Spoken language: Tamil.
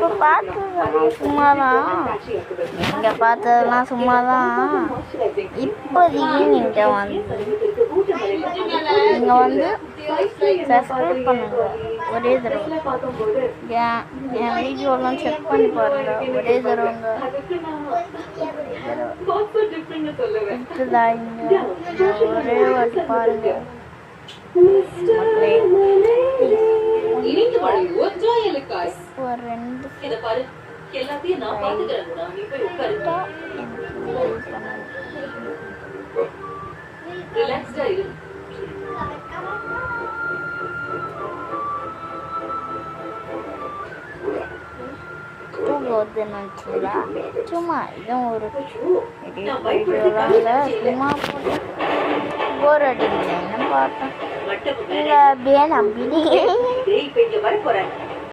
இப்போ பார்த்ததெல்லாம் சும்மா தான், இங்கே பார்த்ததெல்லாம் சும்மா தான். இப்போதைக்கு நீங்கள் வந்து சப்ஸ்கிரைப் பண்ணுங்க ஒரே தடவை. என் வீடியோலாம் செக் பண்ணி பாருங்க ஒரே தடவைங்க. இருக்குதா இங்கே ஒரே வாட்டி பாருங்க. ஒரு 2 நினச்சிங்களா? சும்மா இதுவும் ஒரு வீடியோலாம் சும்மா போட்டு போர் அடிக்கலைன்னு பார்த்தேன். இல்லை அப்படியே நம்பினே